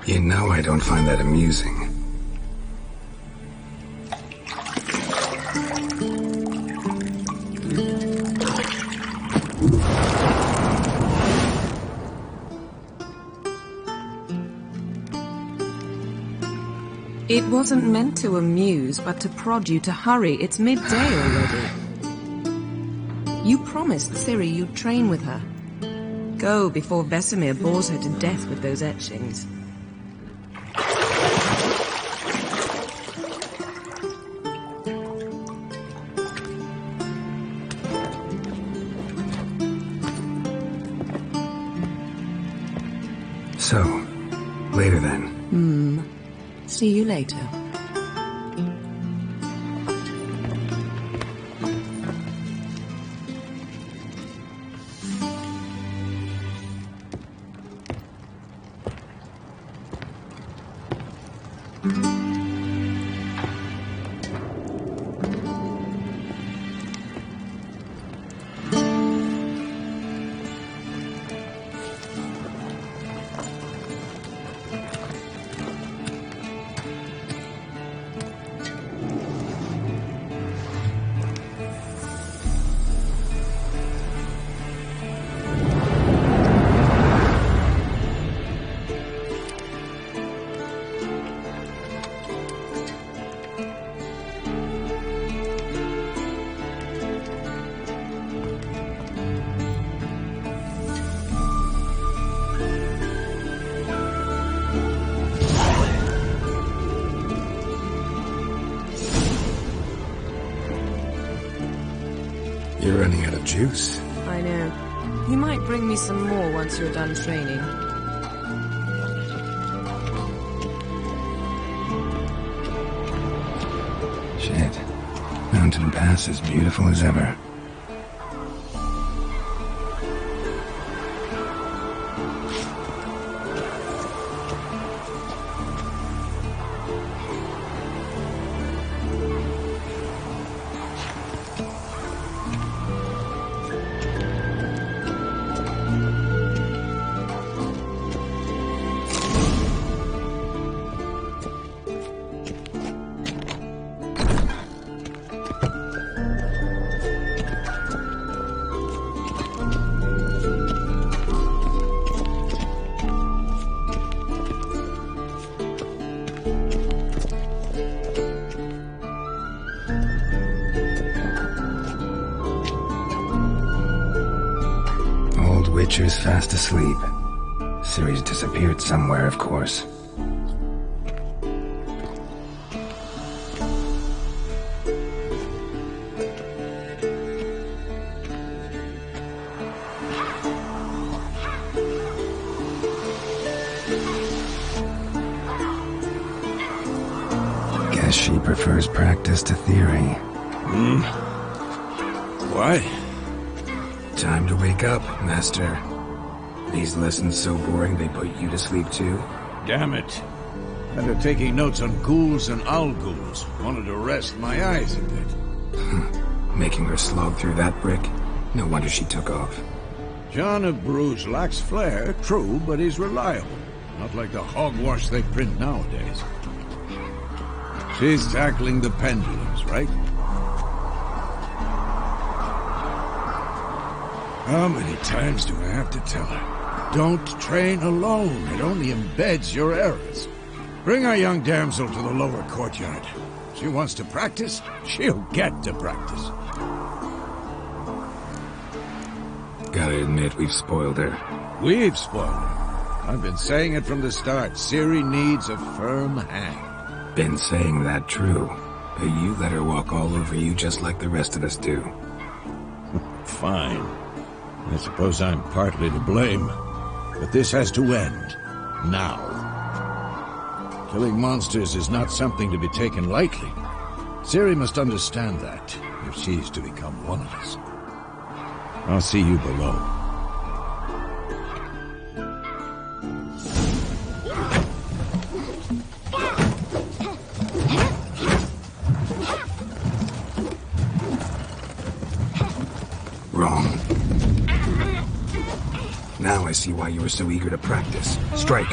You know I don't find that amusing. It wasn't meant to amuse, but to prod you to hurry. It's midday already. You promised Ciri you'd train with her. Go before Vesemir bores her to death with those etchings. So, later then. See you later. You're running out of juice. I know. You might bring me some more once you're done training. Shit. Mountain Pass is beautiful as ever. Witcher's fast asleep. Ciri's disappeared somewhere, of course. Guess she prefers practice to theory. Why? Time to wake up, Master. These lessons so boring they put you to sleep too? Damn it. After taking notes on ghouls and owl-ghouls, wanted to rest my eyes a bit. Making her slog through that brick? No wonder she took off. John of Bruges lacks flair, true, but he's reliable. Not like the hogwash they print nowadays. She's tackling the pendulums, right? How many times do I have to tell her? Don't train alone. It only embeds your errors. Bring our young damsel to the lower courtyard. She wants to practice, she'll get to practice. Gotta admit, we've spoiled her. We've spoiled her. I've been saying it from the start. Ciri needs a firm hand. Been saying that true. But you let her walk all over you just like the rest of us do. Fine. I suppose I'm partly to blame, but this has to end, now. Killing monsters is not something to be taken lightly. Ciri must understand that, if she's to become one of us. I'll see you below. Wrong. Now I I see why you were so eager to practice. Strike!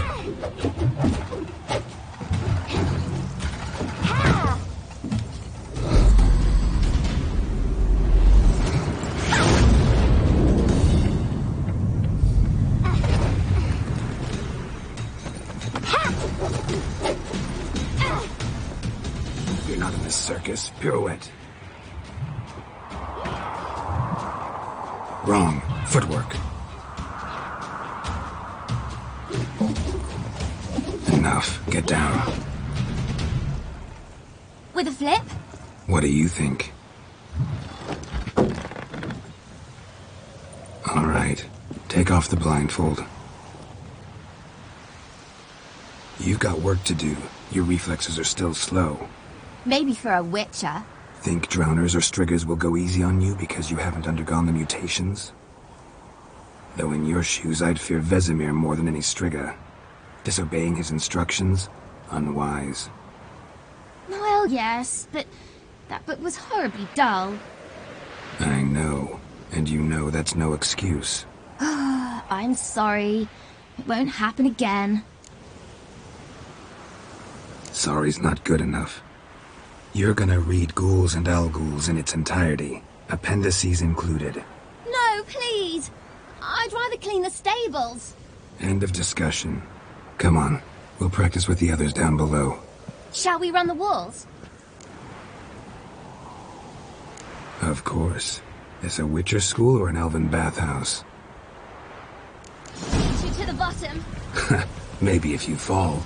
You're not in this circus. Pirouette. Wrong. Footwork. Enough. Get down. With a flip? What do you think? All right. Take off the blindfold. You've got work to do. Your reflexes are still slow. Maybe for a witcher. Think drowners or striggers will go easy on you because you haven't undergone the mutations? Though in your shoes, I'd fear Vesemir more than any strigger. Disobeying his instructions? Unwise. Well, yes, but that book was horribly dull. I know. And you know that's no excuse. I'm sorry. It won't happen again. Sorry's not good enough. You're gonna read Ghouls and Al-Ghouls in its entirety, appendices included. No, please! I'd rather clean the stables. End of discussion. Come on, we'll practice with the others down below. Shall we run the walls? Of course. Is a Witcher school or an elven bathhouse? Get you to the bottom. Maybe if you fall.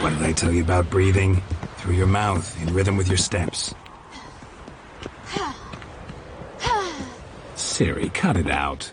What did I tell you about breathing? Through your mouth, in rhythm with your steps. Ciri, cut it out.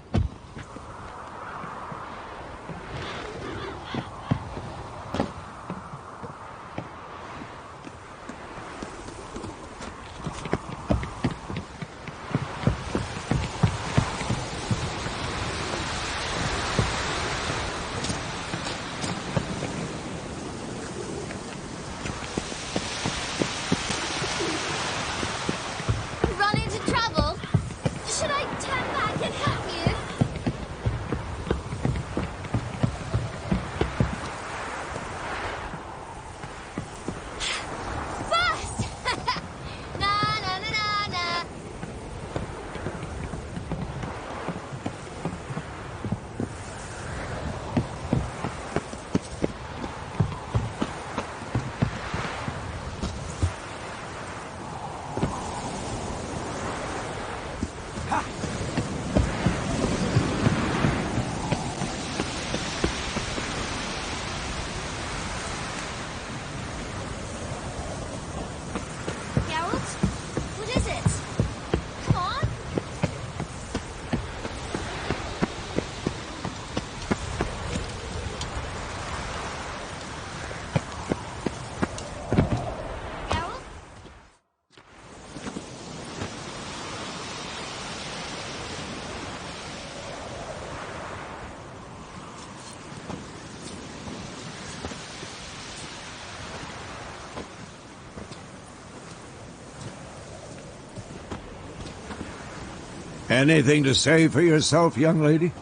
Anything to say for yourself, young lady?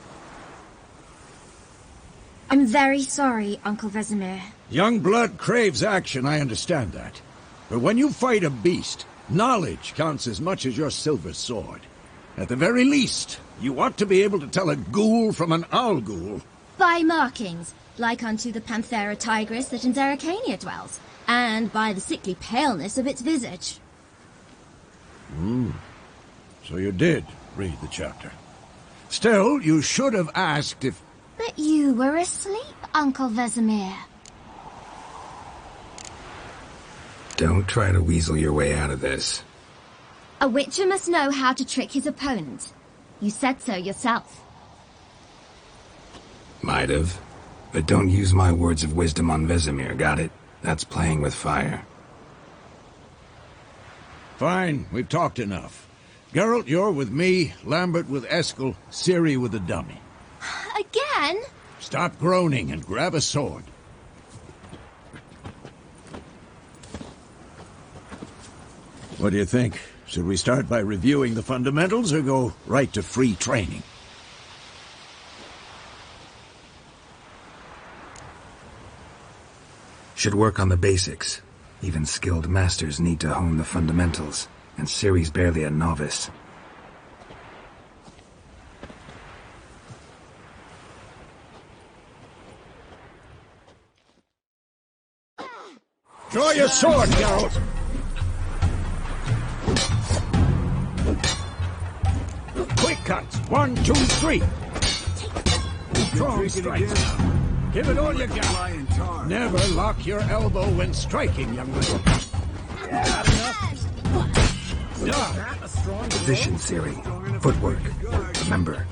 I'm very sorry, Uncle Vesemir. Young blood craves action, I understand that. But when you fight a beast, knowledge counts as much as your silver sword. At the very least, you ought to be able to tell a ghoul from an owl-ghoul. By markings, like unto the Panthera tigris that in Zerrikania dwells, and by the sickly paleness of its visage. So you did read the chapter. Still, you should have asked if... But you were asleep, Uncle Vesemir. Don't try to weasel your way out of this. A witcher must know how to trick his opponent. You said so yourself. Might have. But don't use my words of wisdom on Vesemir, got it? That's playing with fire. Fine, we've talked enough. Geralt, you're with me, Lambert with Eskel, Ciri with the dummy. Again? Stop groaning and grab a sword. What do you think? Should we start by reviewing the fundamentals or go right to free training? Should work on the basics. Even skilled masters need to hone the fundamentals, and Ciri's barely a novice. Draw your sword, Geralt! Quick cuts! 1, 2, 3! Strong strikes! Give it all you got! Never lock your elbow when striking, young lady. Position, Ciri. Footwork. Remember.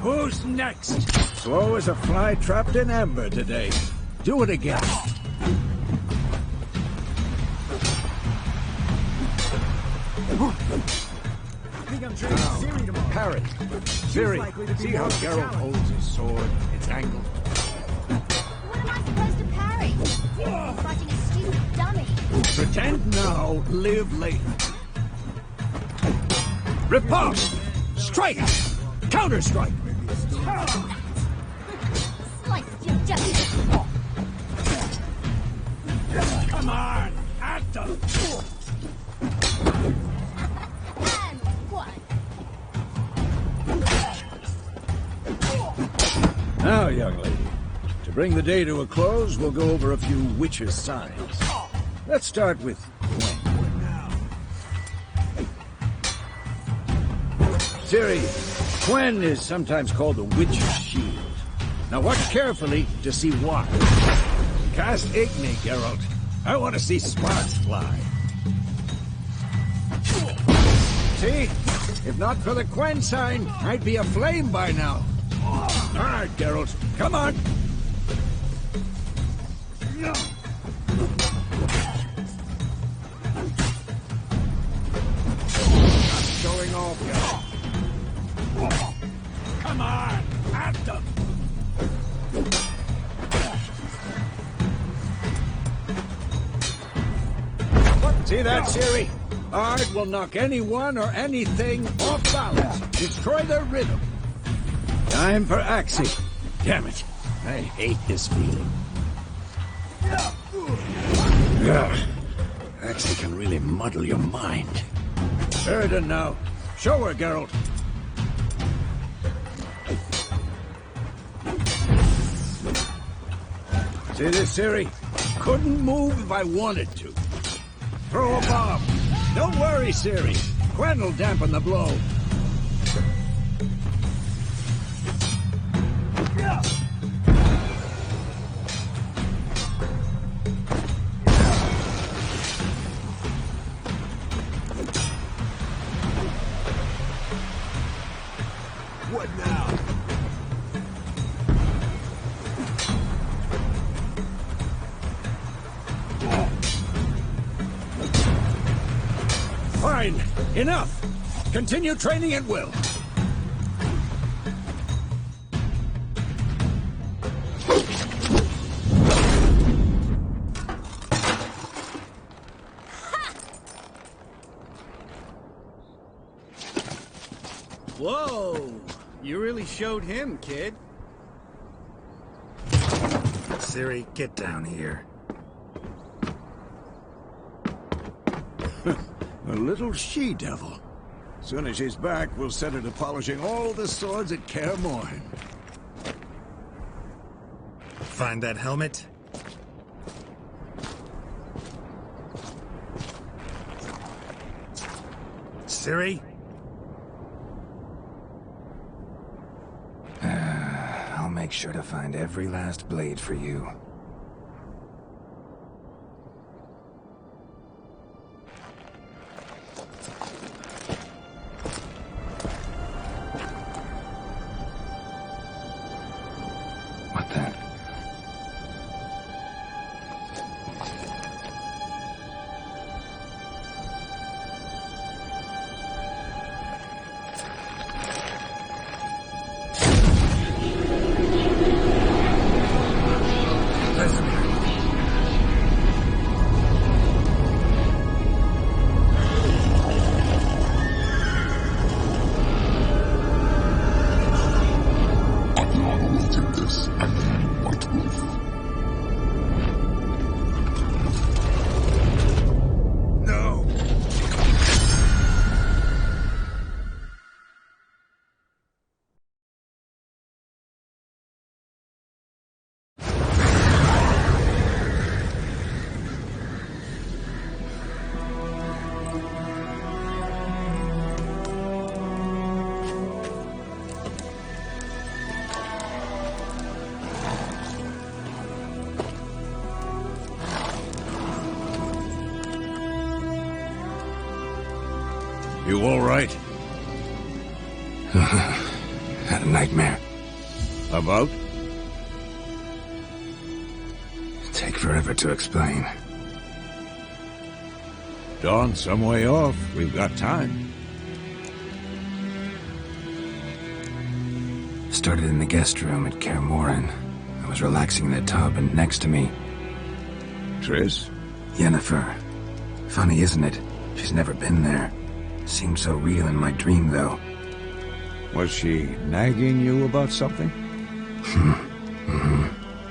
Who's next? Slow as a fly trapped in amber today. Do it again. Parry. Ciri, see how Geralt holds his sword? It's angled. What am I supposed to parry? I'm fighting a stupid dummy. Pretend now, live later. Riposte! Strike! Counter-strike! Slice your justice. Come on! At them! And one. Now, young lady, to bring the day to a close, we'll go over a few witches' signs. Let's start with Gwen. Ciri, Gwen is sometimes called the Witch's Shield. Now watch carefully to see why. Cast Igni, Geralt. I want to see sparks fly. See? If not for the Gwen sign, I'd be aflame by now. All right, Geralt. Come on. Stop showing off, Geralt. Come on, at them! See that, Ciri? Art will knock anyone or anything off balance. Destroy their rhythm. Time for Axie. Damn it. I hate this feeling. Ugh. Axie can really muddle your mind. Burden now. Show her, Geralt. See this, Ciri? Couldn't move if I wanted to. Throw a bomb. Don't worry, Ciri. Gwen will dampen the blow. What now? Fine. Enough. Continue training at will. Whoa! You really showed him, kid. Ciri, get down here. A little she-devil. Soon as she's back, we'll set her to polishing all the swords at KAER MORHEN. Find that helmet? Ciri? I'll make sure to find every last blade for you. You all right? Had a nightmare. About? Take forever to explain. Dawn's some way off. We've got time. Started in the guest room at KAER MORHEN. I was relaxing in the tub, and next to me... Triss? YENNEFER. Funny, isn't it? She's never been there. Seemed so real in my dream, though. Was she nagging you about something?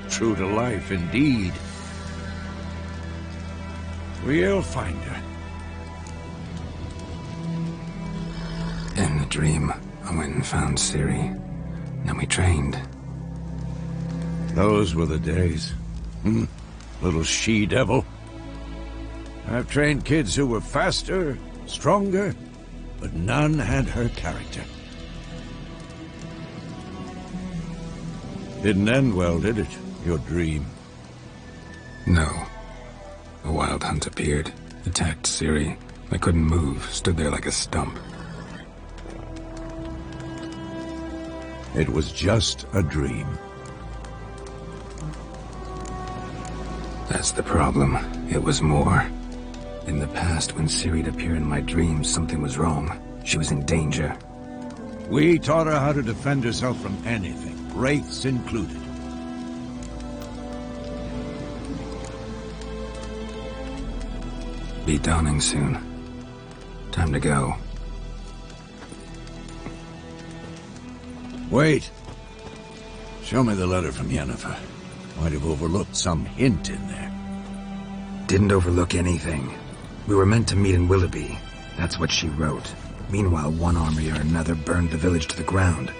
True to life, indeed. We'll find her. In the dream, I went and found Ciri. Then we trained. Those were the days. Little she-devil. I've trained kids who were faster, stronger, but none had her character. Didn't end well, did it? Your dream? No. A wild hunt appeared, attacked Ciri. I couldn't move, stood there like a stump. It was just a dream. That's the problem. It was more. In the past, when Ciri'd appear in my dreams, something was wrong. She was in danger. We taught her how to defend herself from anything, wraiths included. Be dawning soon. Time to go. Wait. Show me the letter from Yennefer. Might have overlooked some hint in there. Didn't overlook anything. We were meant to meet in Willoughby. That's what she wrote. Meanwhile, one army or another burned the village to the ground.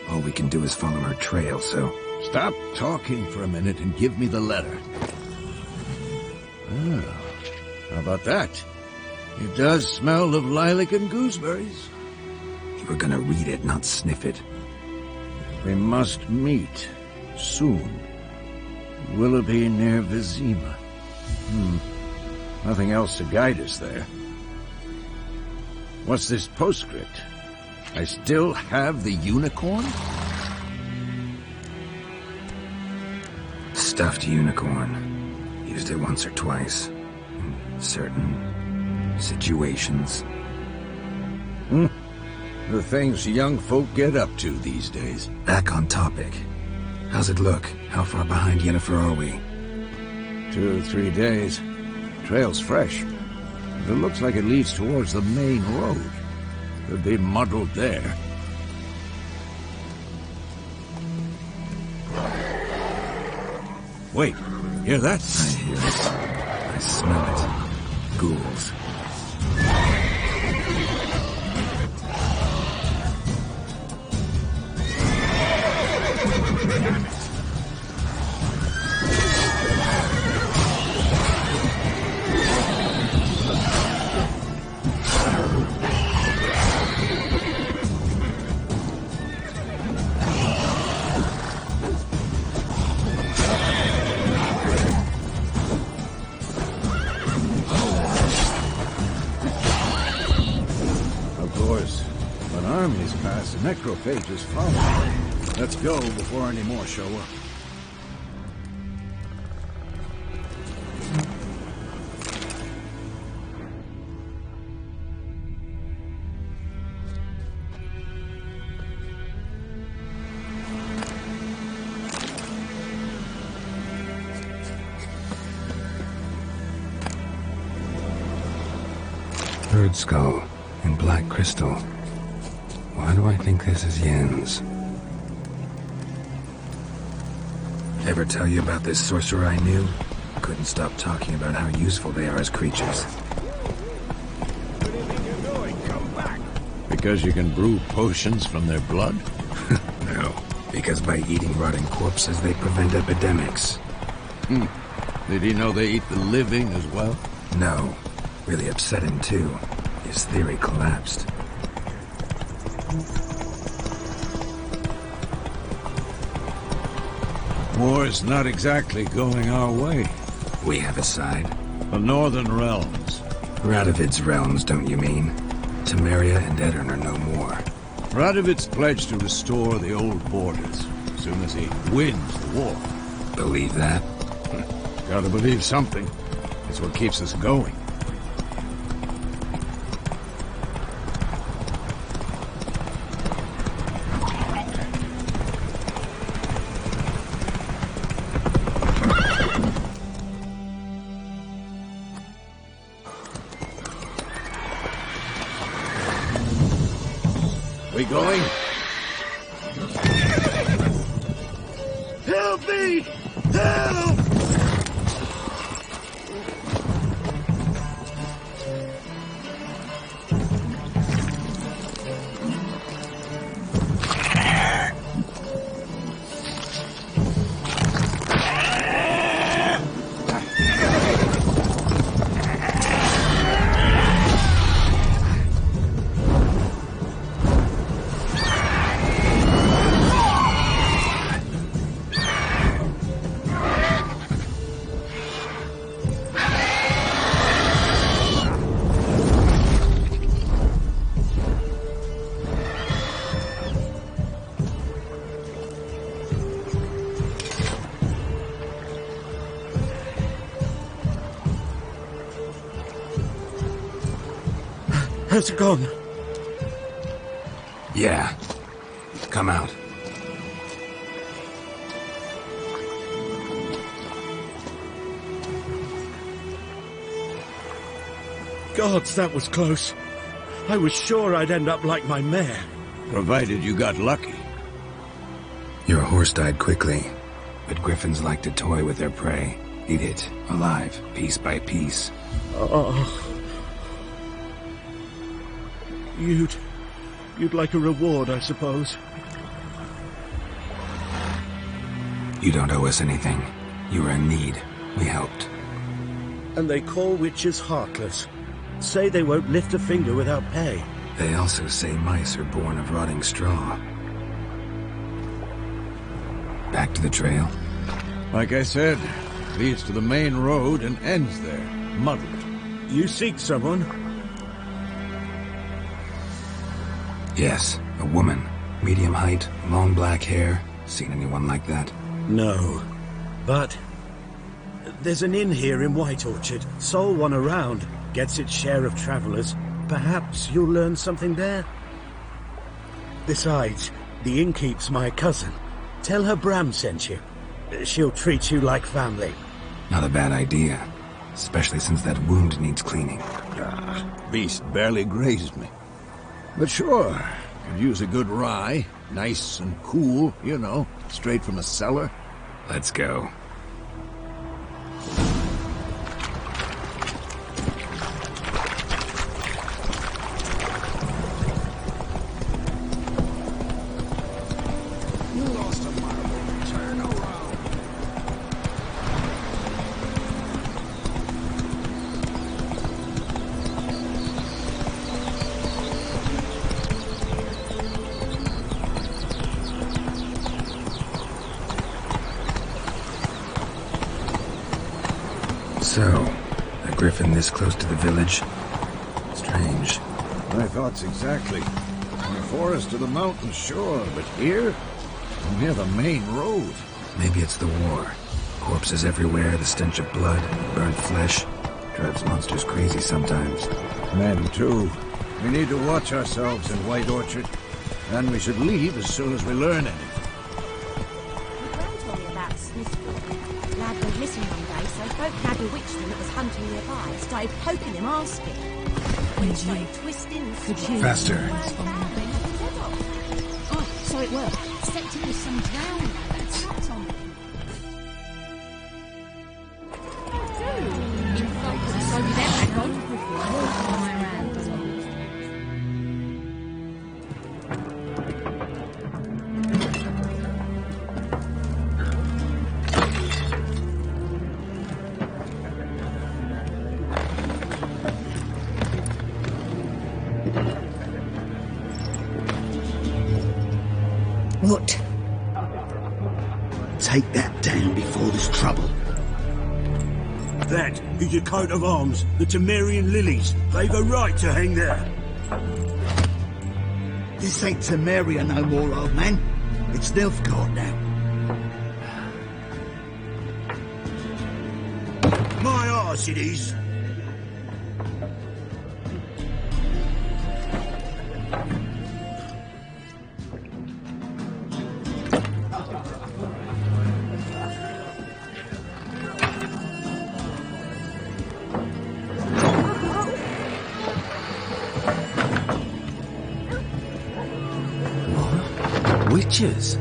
All we can do is follow her trail, so... Stop talking for a minute and give me the letter. Ah, how about that? It does smell of lilac and gooseberries. You were gonna read it, not sniff it. We must meet soon. Willoughby near Vizima. Nothing else to guide us there. What's this postscript? I still have the unicorn? Stuffed unicorn. Used it once or twice. In certain situations. The things young folk get up to these days. Back on topic. How's it look? How far behind Yennefer are we? 2 or 3 days. Trail's fresh. But it looks like it leads towards the main road. Could be muddled there. Wait, hear that? I hear it. I smell it. Ghouls. Necrophages follow. Let's go before any more show up. Bird skull and black crystal. Why do I think this is Yen's? Ever tell you about this sorcerer I knew? Couldn't stop talking about how useful they are as creatures. What do you think you're doing? Come back. Because you can brew potions from their blood? No, because by eating rotting corpses they prevent epidemics. Did he know they eat the living as well? No. Really upset him too. His theory collapsed. War's not exactly going our way. We have a side. The Northern Realms. Radovid's realms, don't you mean? Temeria and Edirn are no more. Radovid's pledged to restore the old borders as soon as he wins the war. Believe that? Gotta believe something. It's what keeps us going. We going? Help me! Help! Has it gone? Yeah. Come out. Gods, that was close. I was sure I'd end up like my mare. Provided you got lucky. Your horse died quickly, but griffins like to toy with their prey. Eat it, alive, piece by piece. Oh. You'd like a reward, I suppose. You don't owe us anything. You were in need. We helped. And they call witches heartless. Say they won't lift a finger without pay. They also say mice are born of rotting straw. Back to the trail? Like I said, leads to the main road and ends there, muddled. You seek someone? Yes, a woman. Medium height, long black hair. Seen anyone like that? No. But there's an inn here in White Orchard. Sole one around. Gets its share of travelers. Perhaps you'll learn something there? Besides, the innkeep's my cousin. Tell her Bram sent you. She'll treat you like family. Not a bad idea. Especially since that wound needs cleaning. Beast barely grazed me. But sure, could use a good rye. Nice and cool, you know, straight from a cellar. Let's go. You lost a marble. Turn around. So, a griffin this close to the village? Strange. My thoughts exactly. From the forest to the mountains, sure, but here? Near the main road. Maybe it's the war. Corpses everywhere, the stench of blood, burnt flesh. Drives monsters crazy sometimes. Men, too. We need to watch ourselves in White Orchard. And we should leave as soon as we learn anything. My grand told me about Smithfield. Lad went missing one day, so folk had a witchman that was hunting nearby. Started poking him, asking. When he started twisting... Faster. Oh, so it worked. Except it was some drowning that sat on him. In fact, so that gone before my round. What? Take that down before there's trouble. That is your coat of arms, the Temerian lilies. They've a right to hang there. This ain't Temeria no more, old man. It's Nilfgaard now. My arse it is. Witches?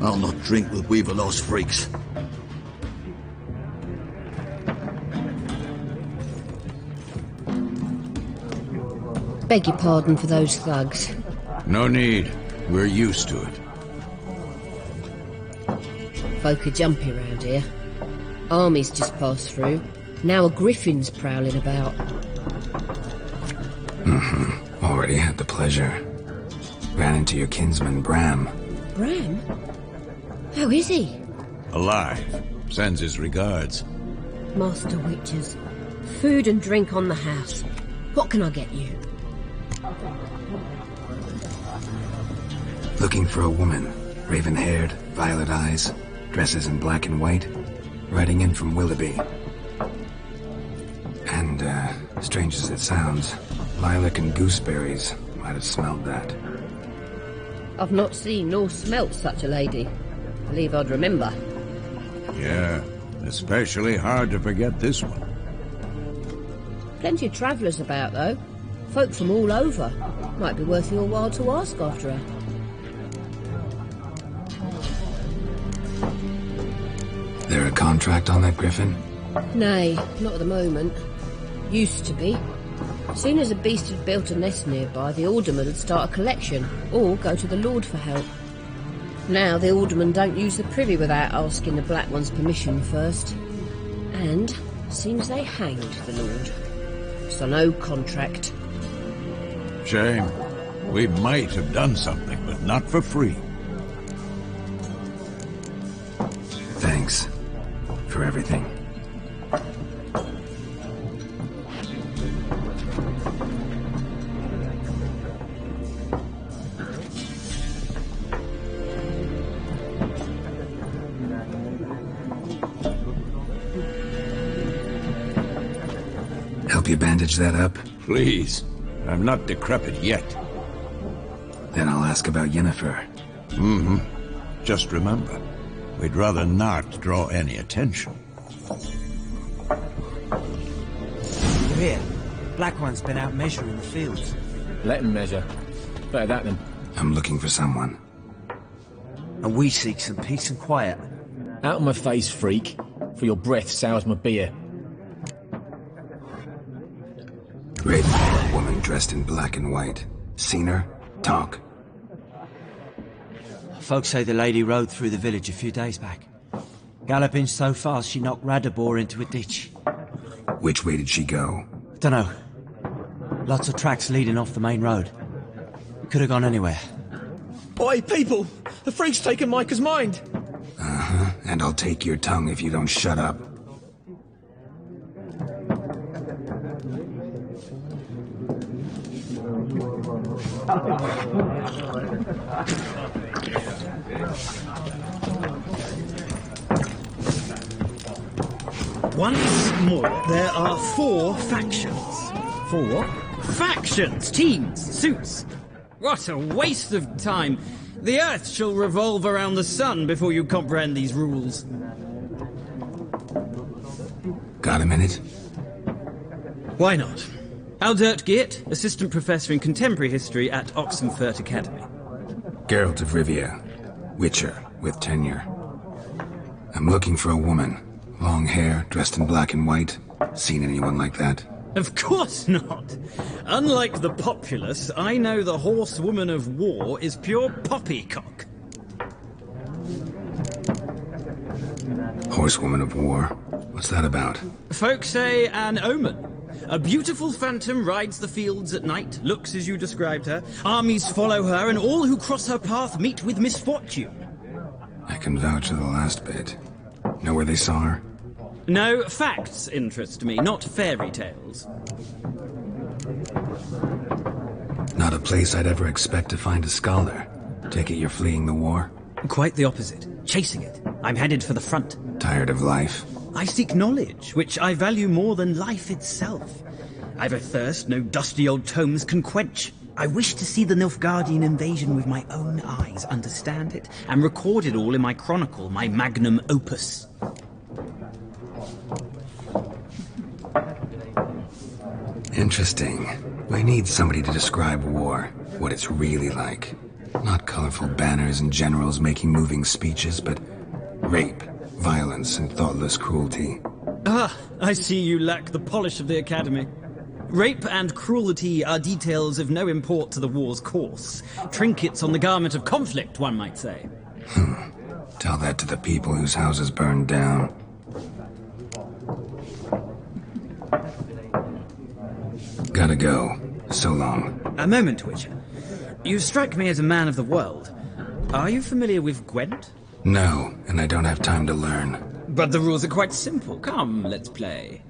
I'll not drink with Weaverlost freaks. Beg your pardon for those thugs. No need. We're used to it. Folk are jumpy round here. Armies just passed through. Now a griffin's prowling about. Already had the pleasure. Ran into your kinsman, Bram. Bram? How is he? Alive. Sends his regards. Master Witches. Food and drink on the house. What can I get you? Looking for a woman. Raven-haired, violet eyes, dresses in black and white. Riding in from Willoughby. And, strange as it sounds, lilac and gooseberries might have smelled that. I've not seen nor smelt such a lady. Believe I'd remember. Yeah, especially hard to forget this one. Plenty of travellers about, though. Folk from all over. Might be worth your while to ask after her. There a contract on that griffin? Nay, not at the moment. Used to be. Soon as a beast had built a nest nearby, the alderman would start a collection, or go to the Lord for help. Now the alderman don't use the privy without asking the Black One's permission first. And seems they hanged the Lord. So no contract. Shame. We might have done something, but not for free. Thanks. For everything. Help you bandage that up? Please. I'm not decrepit yet. Then I'll ask about Yennefer. Just remember, we'd rather not draw any attention. You're here. Black One's been out measuring the fields. Let him measure. Better that than... I'm looking for someone. And we seek some peace and quiet. Out of my face, freak. For your breath sours my beer. Raven, woman dressed in black and white. Seen her? Talk. Folks say the lady rode through the village a few days back. Galloping so fast she knocked Radabor into a ditch. Which way did she go? Dunno. Lots of tracks leading off the main road. Could have gone anywhere. Oi, people! The freak's taken Micah's mind! And I'll take your tongue if you don't shut up. Once more, there are 4 factions. 4 what? Factions, teams, suits. What a waste of time. The Earth shall revolve around the sun before you comprehend these rules. Got a minute? Why not? Aldert Geert, Assistant Professor in Contemporary History at Oxenfurt Academy. Geralt of Rivia. Witcher, with tenure. I'm looking for a woman. Long hair, dressed in black and white. Seen anyone like that? Of course not. Unlike the populace, I know the horsewoman of war is pure poppycock. Horsewoman of war? What's that about? Folk say an omen. A beautiful phantom rides the fields at night, looks as you described her. Armies follow her, and all who cross her path meet with misfortune. I can vouch for the last bit. Know where they saw her? No, facts interest me, not fairy tales. Not a place I'd ever expect to find a scholar. Take it you're fleeing the war? Quite the opposite. Chasing it. I'm headed for the front. Tired of life? I seek knowledge, which I value more than life itself. I've a thirst no dusty old tomes can quench. I wish to see the Nilfgaardian invasion with my own eyes, understand it, and record it all in my chronicle, my magnum opus. Interesting. We need somebody to describe war, what it's really like. Not colorful banners and generals making moving speeches, but rape, violence, and thoughtless cruelty. Ah, I see you lack the polish of the Academy. Rape and cruelty are details of no import to the war's course. Trinkets on the garment of conflict, one might say. Tell that to the people whose houses burned down. Gotta go. So long. A moment, Witcher. You strike me as a man of the world. Are you familiar with Gwent? No, and I don't have time to learn. But the rules are quite simple. Come, let's play.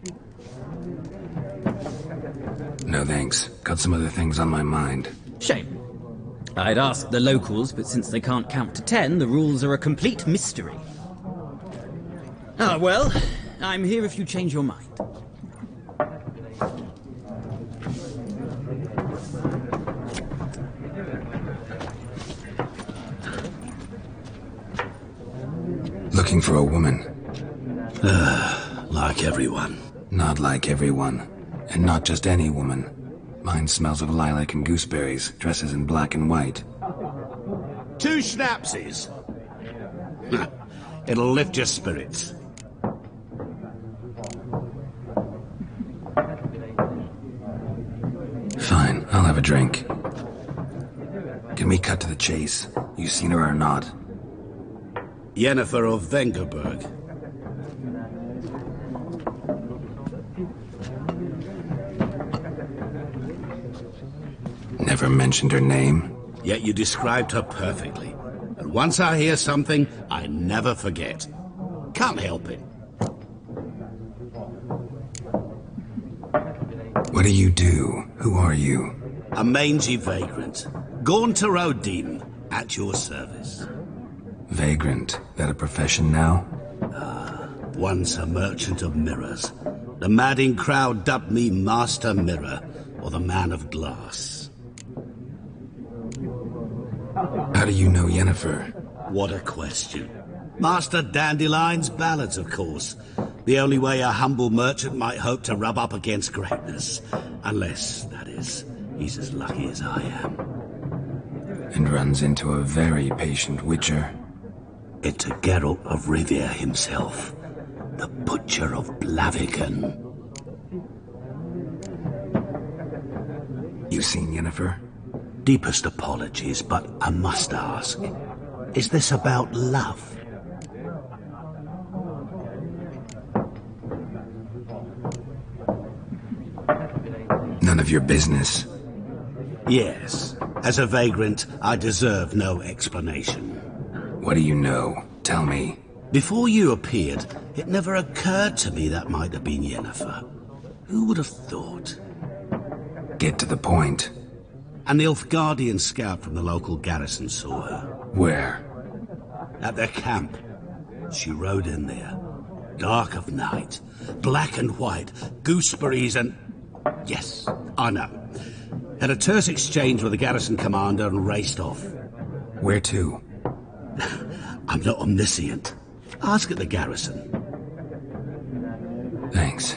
No thanks. Got some other things on my mind. Shame. I'd ask the locals, but since they can't count to 10, the rules are a complete mystery. Ah, well, I'm here if you change your mind. Looking for a woman. Like everyone. Not like everyone. And not just any woman. Mine smells of lilac and gooseberries, dresses in black and white. 2 schnapsies. It'll lift your spirits. Fine, I'll have a drink. Can we cut to the chase? You seen her or not? Yennefer of YENGERBERG. Never mentioned her name. Yet you described her perfectly. And once I hear something, I never forget. Can't help it. What do you do? Who are you? A mangy vagrant. Gone to Rodim, at your service. Vagrant. That a profession now? Once a merchant of mirrors. The madding crowd dubbed me Master Mirror, or the Man of Glass. How do you know Yennefer? What a question. Master Dandelion's ballads, of course. The only way a humble merchant might hope to rub up against greatness. Unless, that is, he's as lucky as I am. And runs into a very patient witcher. It's a Geralt of Rivia himself. The Butcher of Blaviken. You seen Yennefer? Deepest apologies, but I must ask. Is this about love? None of your business. Yes. As a vagrant, I deserve no explanation. What do you know? Tell me. Before you appeared, it never occurred to me that might have been Yennefer. Who would have thought? Get to the point. A Nilfgaardian scout from the local garrison saw her. Where? At their camp. She rode in there. Dark of night. Black and white. Gooseberries and... Yes, I know. Had a terse exchange with the garrison commander and raced off. Where to? I'm not omniscient. Ask at the garrison. Thanks.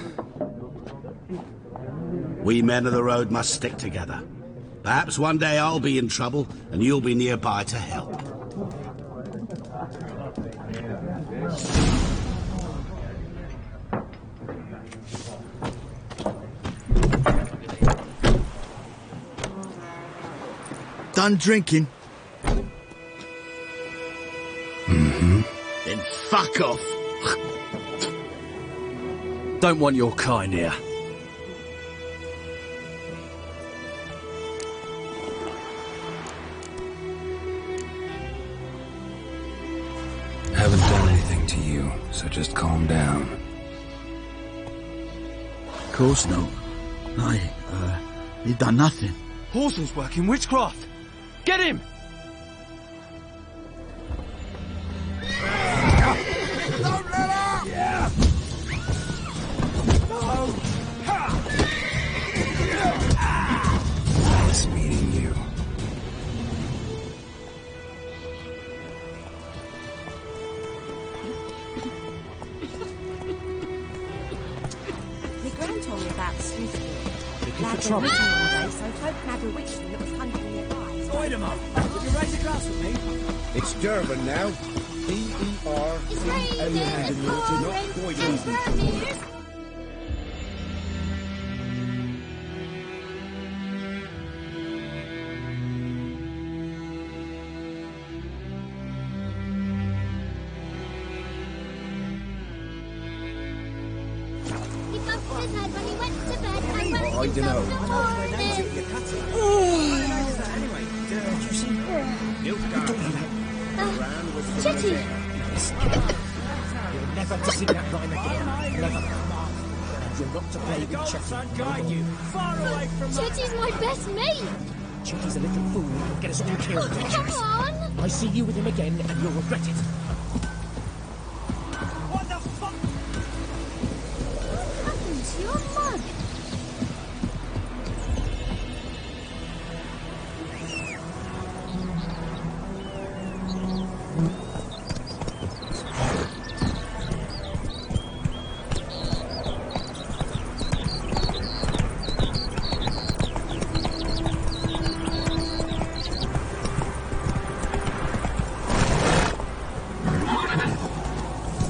We men of the road must stick together. Perhaps one day I'll be in trouble and you'll be nearby to help. Done drinking? Then fuck off. Don't want your kind here. Haven't done anything to you, so just calm down. Of course not. He done nothing. Horsel's working witchcraft! Get him! Don't let up! Yeah. No! Nice meeting you. My gran told me about the Smithfield. Looking for trouble? One day, so folk had a witchling that was hunting nearby. Void him up! Would you raise a glass with me? It's Durban now. D-E-R. And your hand in water, not poison. I don't know. Chetty! You'll never sing that rhyme again. Never. You're not to play with Chetty. Guide you far away from Chetty's my best mate! Chetty's a little fool who'll get us all killed. Come on! I see you with him again and you'll regret it. What the fuck? What happened to your mug?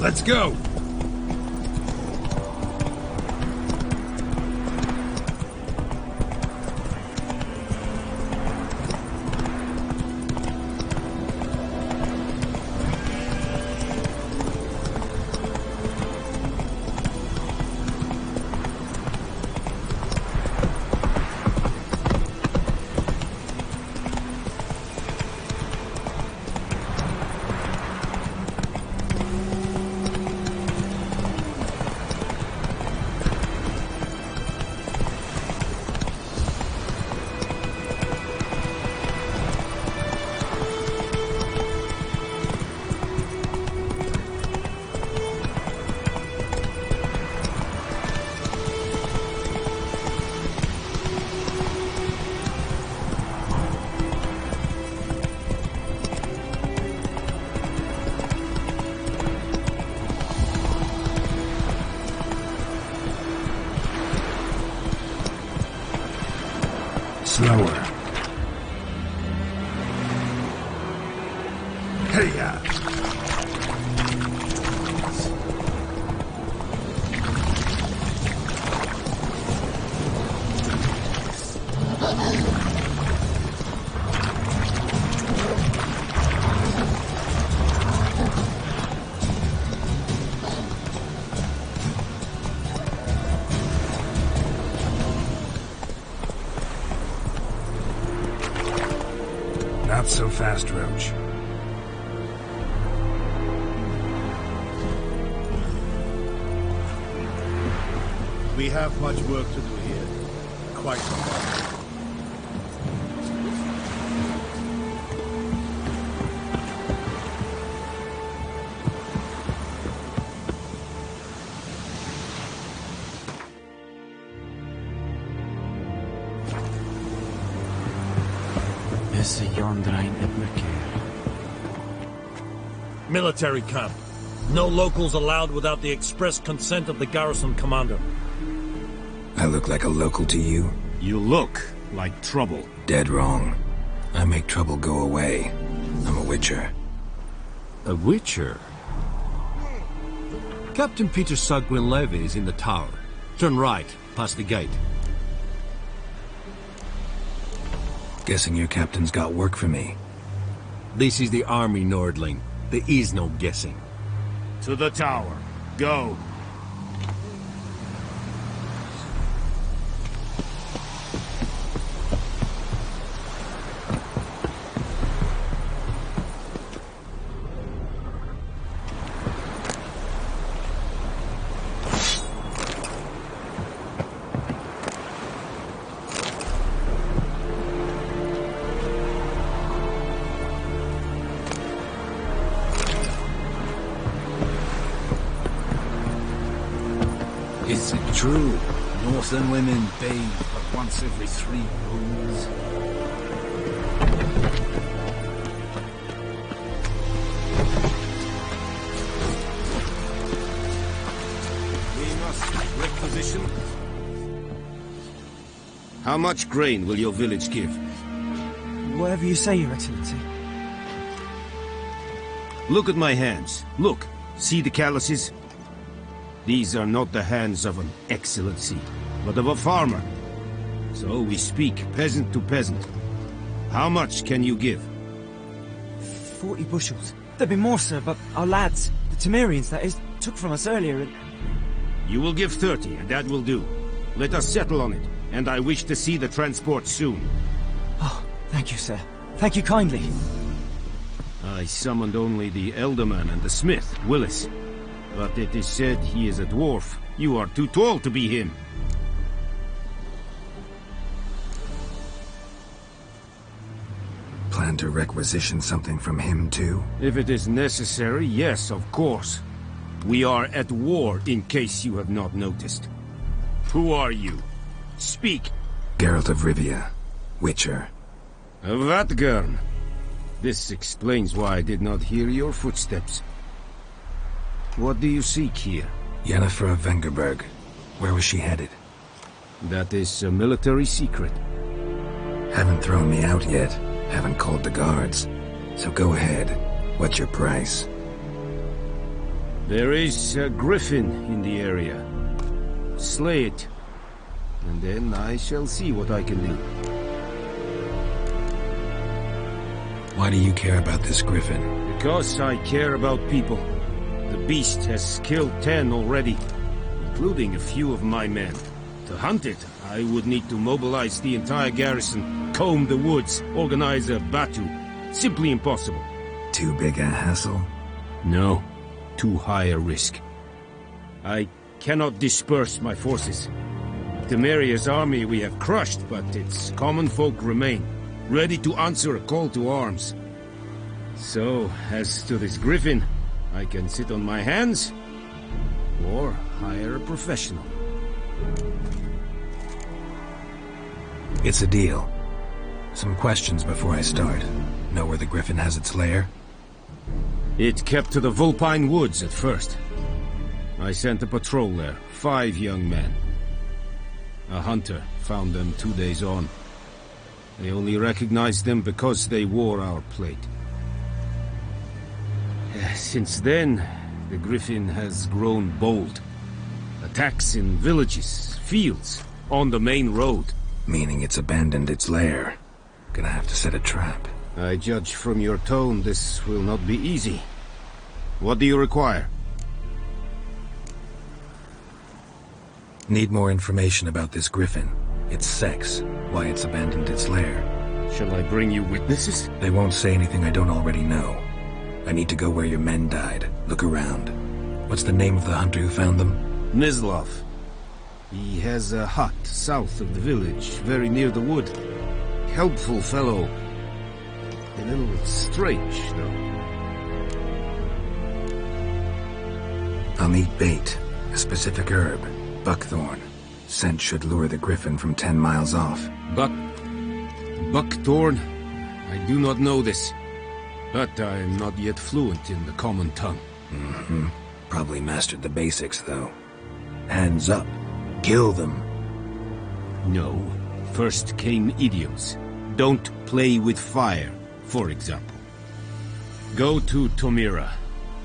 Let's go! Slower. Hey-ya! Not so fast, Roach. We have much work to do here. Quite a lot. Military camp. No locals allowed without the express consent of the garrison commander. I look like a local to you? You look like trouble. Dead wrong. I make trouble go away. I'm a witcher. A witcher? Captain Peter Sagwin Levy is in the tower. Turn right, past the gate. Guessing your captain's got work for me. This is the army, Nordling. There is no guessing. To the tower. Go. Is it true? Northern women bathe but once every 3 moons. We must requisition. How much grain will your village give? Whatever you say, Your Excellency. Look at my hands. Look. See the calluses? These are not the hands of an excellency, but of a farmer. So we speak peasant to peasant. How much can you give? 40 bushels. There'd be more, sir, but our lads, the Temerians, that is, took from us earlier and... You will give 30, and that will do. Let us settle on it, and I wish to see the transport soon. Oh, thank you, sir. Thank you kindly. I summoned only the Elderman and the smith, Willis. But it is said he is a dwarf. You are too tall to be him. Plan to requisition something from him, too? If it is necessary, yes, of course. We are at war, in case you have not noticed. Who are you? Speak. Geralt of Rivia, Witcher. Vatgern. This explains why I did not hear your footsteps. What do you seek here? Yennefer of YENGERBERG. Where was she headed? That is a military secret. Haven't thrown me out yet. Haven't called the guards. So go ahead. What's your price? There is a griffin in the area. Slay it. And then I shall see what I can do. Why do you care about this griffin? Because I care about people. The beast has killed 10 already, including a few of my men. To hunt it, I would need to mobilize the entire garrison, comb the woods, organize a battue. Simply impossible. Too big a hassle? No. Too high a risk. I cannot disperse my forces. Temeria's army we have crushed, but its common folk remain, ready to answer a call to arms. So, as to this griffin, I can sit on my hands, or hire a professional. It's a deal. Some questions before I start. Know where the griffin has its lair? It kept to the Vulpine Woods at first. I sent a patrol there, 5 young men. A hunter found them 2 days on. They only recognized them because they wore our plate. Since then, the griffin has grown bold. Attacks in villages, fields, on the main road. Meaning it's abandoned its lair. Gonna have to set a trap. I judge from your tone this will not be easy. What do you require? Need more information about this griffin. Its sex, why it's abandoned its lair. Shall I bring you witnesses? They won't say anything I don't already know. I need to go where your men died. Look around. What's the name of the hunter who found them? Mislav. He has a hut south of the village, very near the wood. Helpful fellow. A little strange, though. I'll need bait. A specific herb. Buckthorn. Scent should lure the griffin from 10 miles off. Buckthorn? I do not know this. But I am not yet fluent in the common tongue. Mm-hmm. Probably mastered the basics, though. Hands up. Kill them. No. First came idioms. Don't play with fire, for example. Go to Tomira,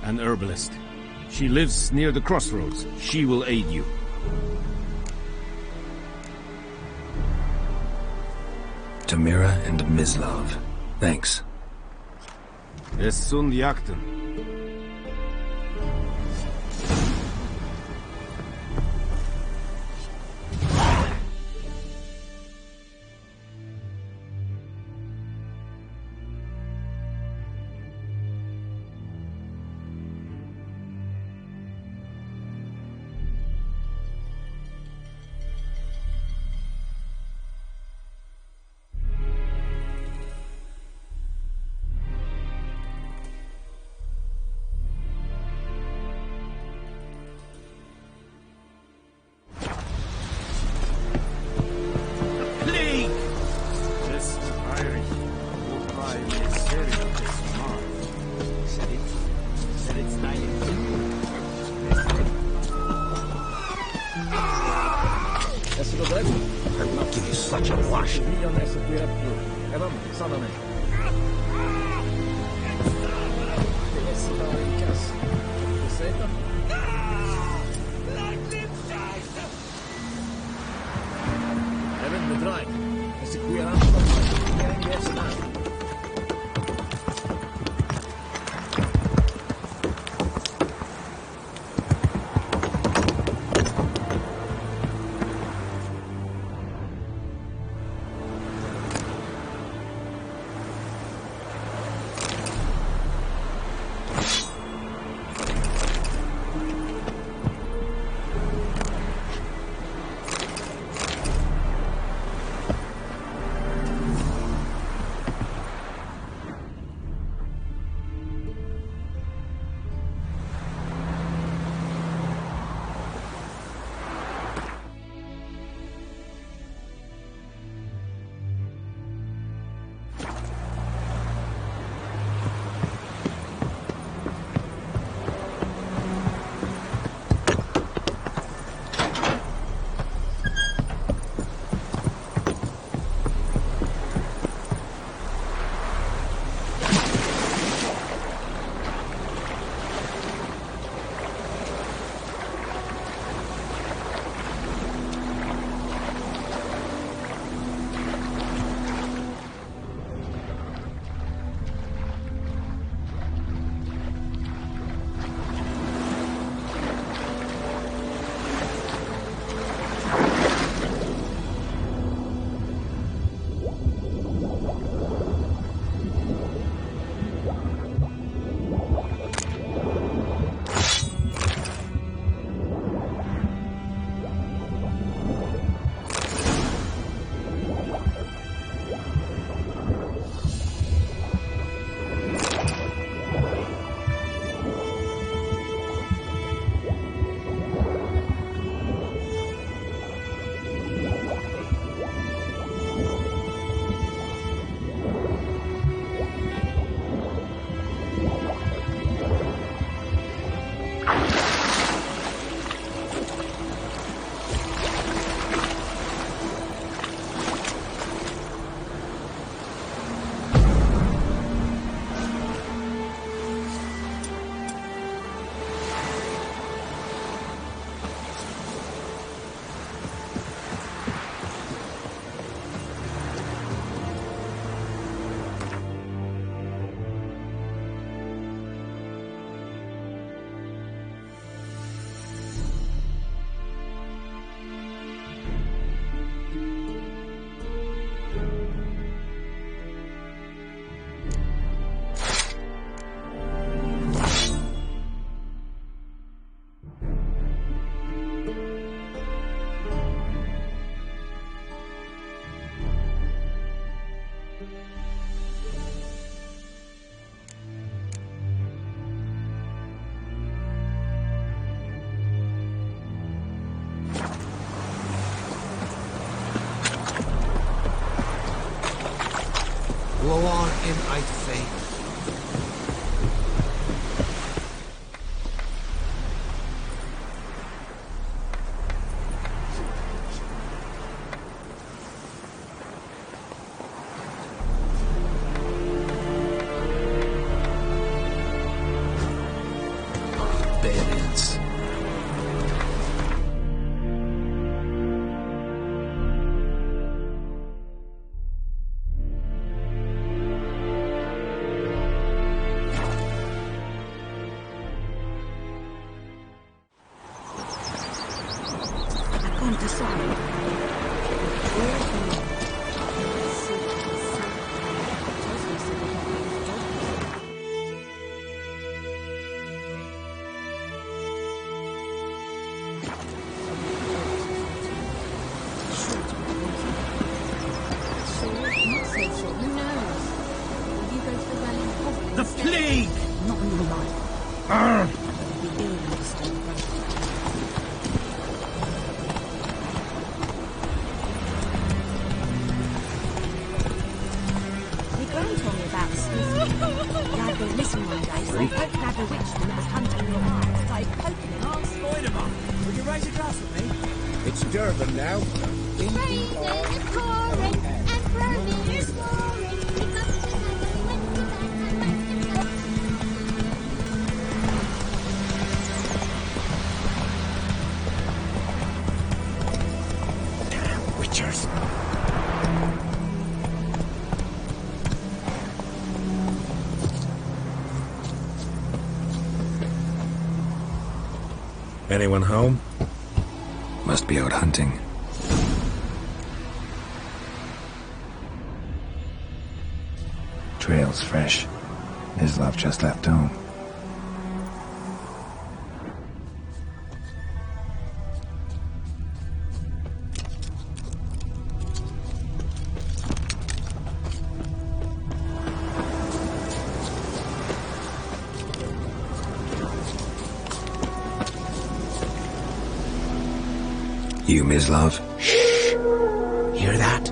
an herbalist. She lives near the crossroads. She will aid you. Tomira and Mislav. Thanks. Es sunt jagten. I will not give you such a lash. Go on in, I think. Barbarians. The plague! Not on your life. Arrgh! You'll be ill and disturb the growth. My gran told me about Smithy. Dad went missing one day, so I hoped Dad bewitched him and was hunting nearby. Started poking him. Spider-Man, would you raise a glass with me? It's Durban now. Anyone home? Must be out hunting. Trail's fresh. Islov just left home. You, Mislav? Shh! Hear that?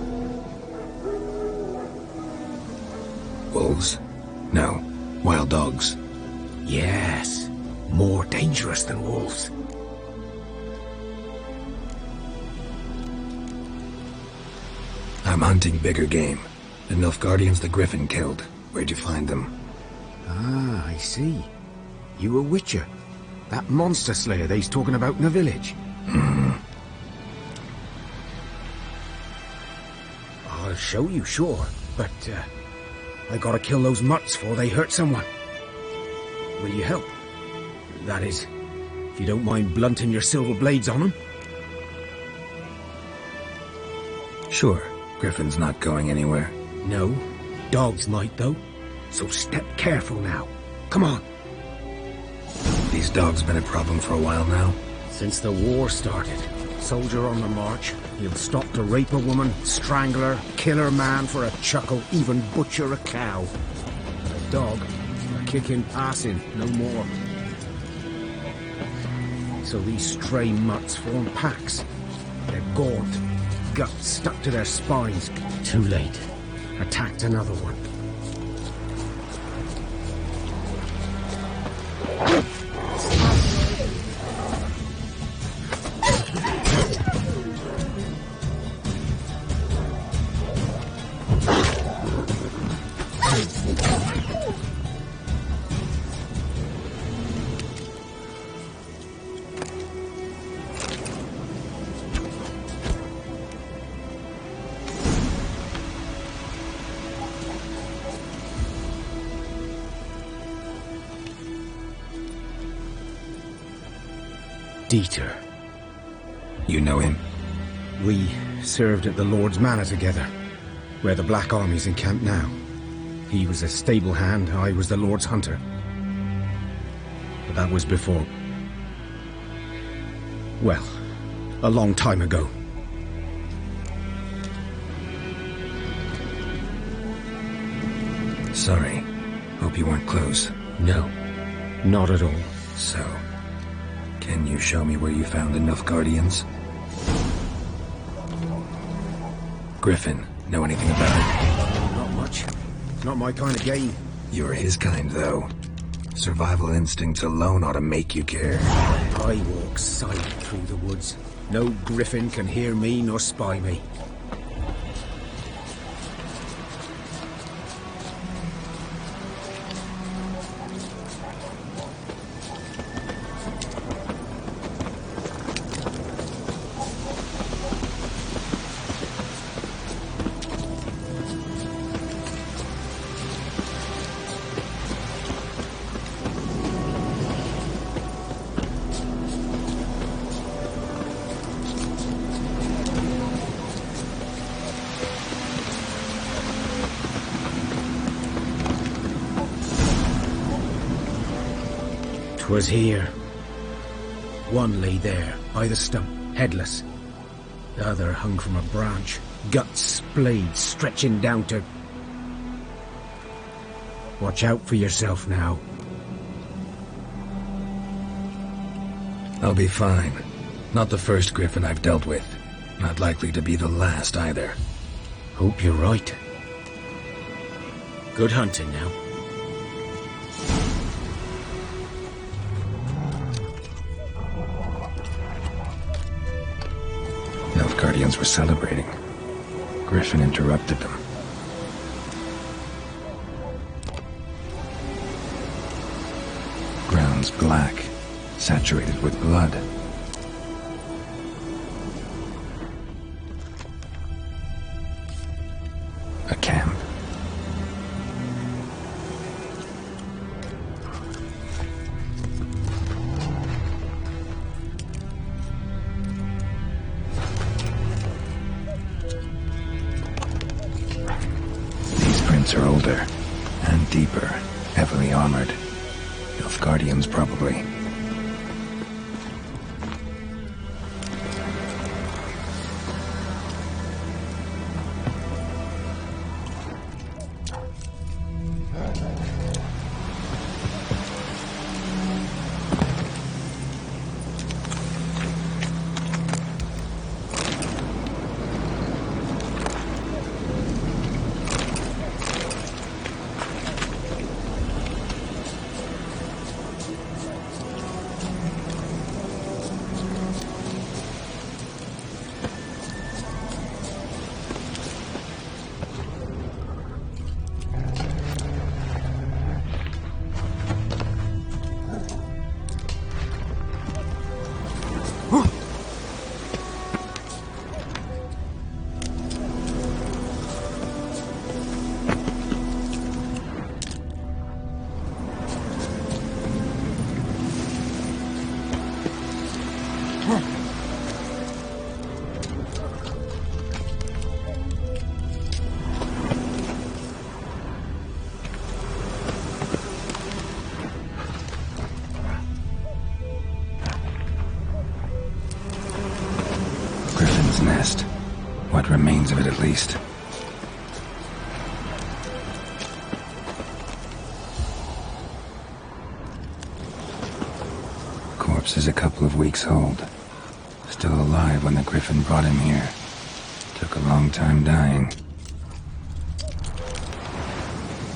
Wolves? No. Wild dogs. Yes. More dangerous than wolves. I'm hunting bigger game. The Nilfgaardians the Griffin killed. Where'd you find them? Ah, I see. You a witcher. That monster slayer they's talking about in the village. I'll show you, sure. But, I gotta kill those mutts before they hurt someone. Will you help? That is, if you don't mind blunting your silver blades on them. Sure. Griffin's not going anywhere. No. Dogs might, though. So step careful now. Come on. These dogs been a problem for a while now? Since the war started. Soldier on the march. He'll stop to rape a woman, strangle her, kill her man for a chuckle, even butcher a cow. A dog, a kicking passing, no more. So these stray mutts form packs. They're gaunt, guts stuck to their spines. Too late. Attacked another one. Dieter. You know him? We served at the Lord's Manor together, where the Black Army's encamped now. He was a stable hand, I was the Lord's hunter. But that was before... well, a long time ago. Sorry. Hope you weren't close. No, not at all. So... can you show me where you found the Nilfgaardians? Griffin, know anything about it? Not much. Not my kind of game. You're his kind, though. Survival instincts alone ought to make you care. I walk silent through the woods. No griffin can hear me nor spy me. Was here. One lay there, by the stump, headless. The other hung from a branch, guts splayed, stretching down to... Watch out for yourself now. I'll be fine. Not the first griffin I've dealt with. Not likely to be the last either. Hope you're right. Good hunting now. Nilfgaardians were celebrating. Griffin interrupted them. Ground's black, saturated with blood. A camp. These prints are older and deeper, heavily armored. Nilfgaardians, probably. Nest. What remains of it, at least. Corpse is a couple of weeks old. Still alive when the Griffin brought him here. Took a long time dying.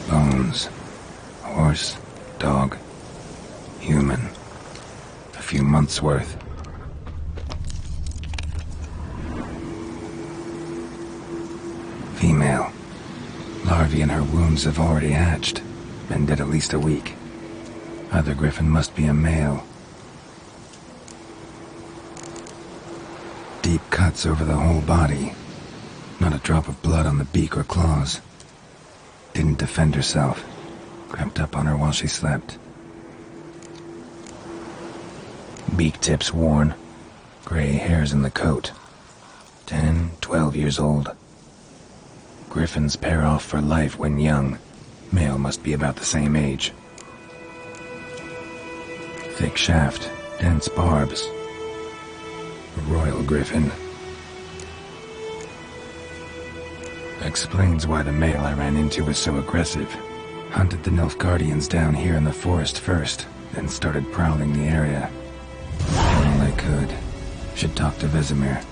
Bones. Horse, dog, human. A few months' worth. Female. Larvae in her wombs have already hatched. Been dead at least a week. Other Griffin must be a male. Deep cuts over the whole body. Not a drop of blood on the beak or claws. Didn't defend herself. Crept up on her while she slept. Beak tips worn. Gray hairs in the coat. 10, 12 years old. Griffins pair off for life when young. Male must be about the same age. Thick shaft, dense barbs. A royal griffin. Explains why the male I ran into was so aggressive. Hunted the Nilfgaardians down here in the forest first, then started prowling the area. All I could. Should talk to Vesemir.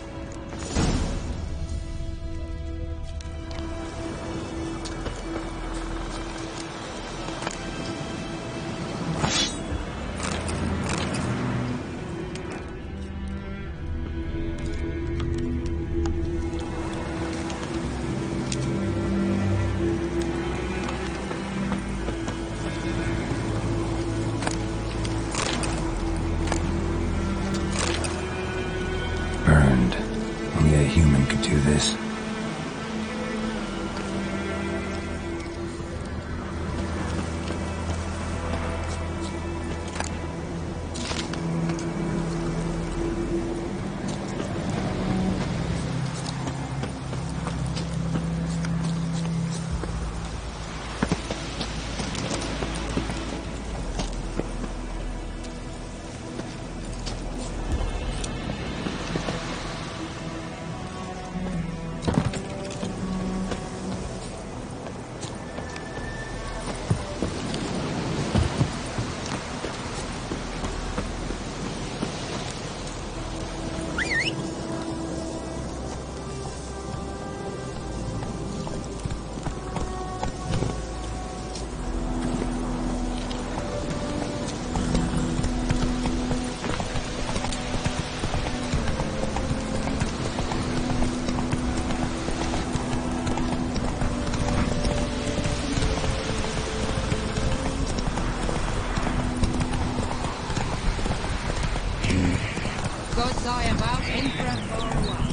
gods I about in from far away.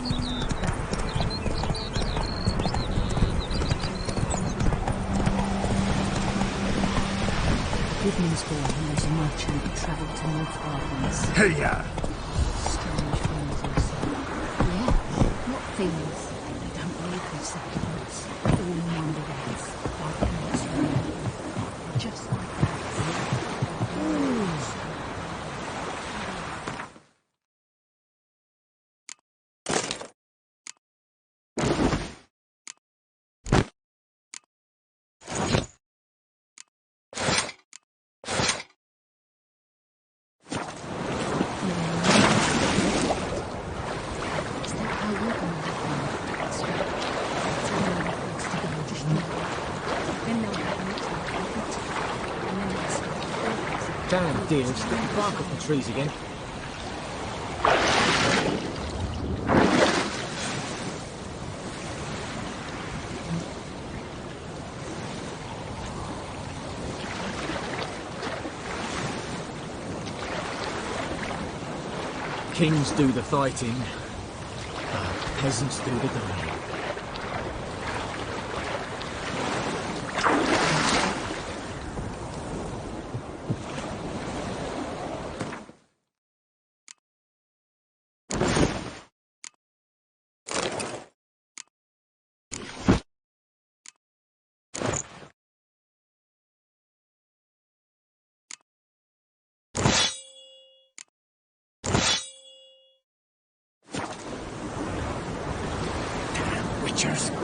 Goodman's boy knows a merchant who travelled to NILFGAARDIAN's. Hey-ya! Strange feelings also. Yeah, what feelings? They don't live with settlements. All in wonderlands. Like CROSSROADS. Just like that. Damn deer, it's getting bark off the trees again. Kings do the fighting, peasants do the dying. Witchers.